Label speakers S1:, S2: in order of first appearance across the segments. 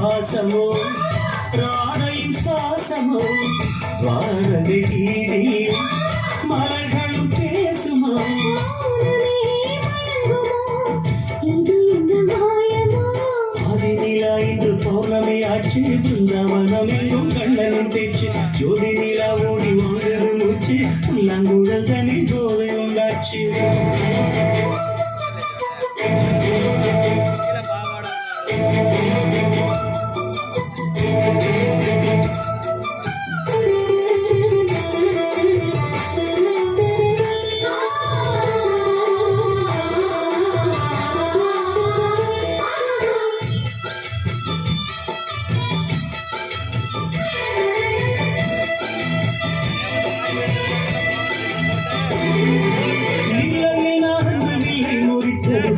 S1: வாசமோ ராதையின் சுவாசமோ வாரதை வீதியில் மலர்களும் பேசுமோ ஆதிநிலா இன்று பௌர்ணமி ஆட்சி பிருந்தாவனம் எங்கும் கண்ணனும் பேச்சு ஜோதி நிலா ஓடி வாங்கது மூச்சு புல்லாங்குழல் தனி போதை உண்டாச்சு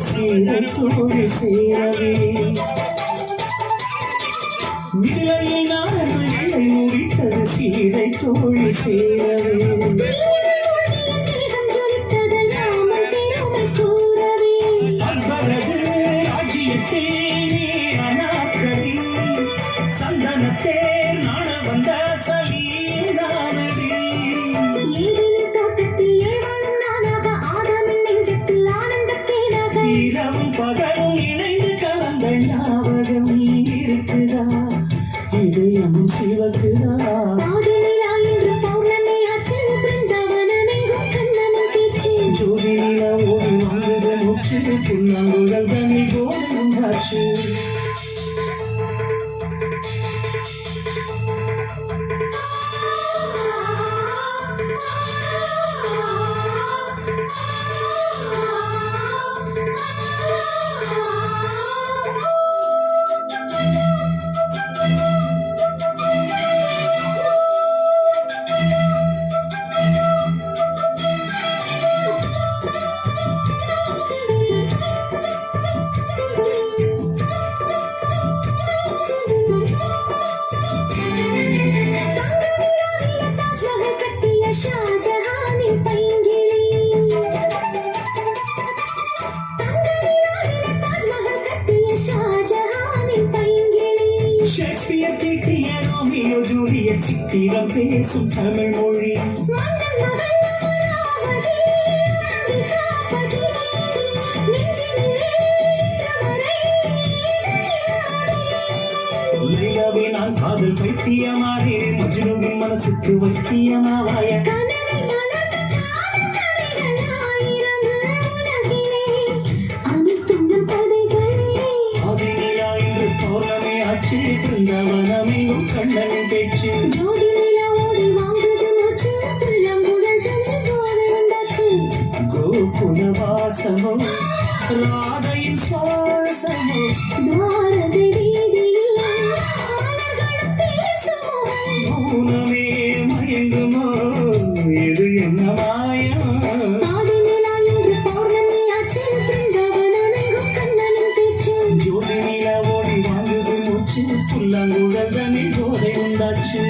S1: சீரத்தோடு சேரவே நிலையை நான் முடித்தது சீடை தோழி சேரவே அன்பரது ராஜ்யத்தே அனாக்கடி சந்தனத்தே நாண வந்த சலி நானடி இரவும் பகலும் இணைந்து கலந்த ஞாபகம் இருக்குதா இதயமும் சிவக்குதா ஜோதி நிலா ஓடி வாங்குத மூச்சு புல்லாங்குழல் தனி கோலம் காட்சி ஷேக்ஸ்பியர் தீட்டிய ரோமியோ ஜூலியட் சித்திரம் பேசும் தமிழ் மொழி லைலாவே நான் காதல் பைத்தியமானேன் மஜ்னுவின் மனசுக்கு வைத்தியமாவாய பிருந்தாவனமெங்கும் கண்ணனின் பேச்சு ஜோதி நிலா ஓடி வாங்குது மூச்சு புல்லாங்குழல் தனி போதை உண்டாச்சு கோகுல வாசமோ ராதையின் சுவாசமோ துவாரதை வீதியில் மலர்களும் பேசுமோ மௌனமே மயங்குமோ இது என்ன மாயம் ஆதிநிலா இன்று பௌர்ணமி ஆச்சு பிருந்தாவனமெங்கும் கண்ணனின் பேச்சு ஜோதி நிலா ஓடி வாங்குது மூச்சு புல்லாங்குழல் தனி போதை உண்டாச்சு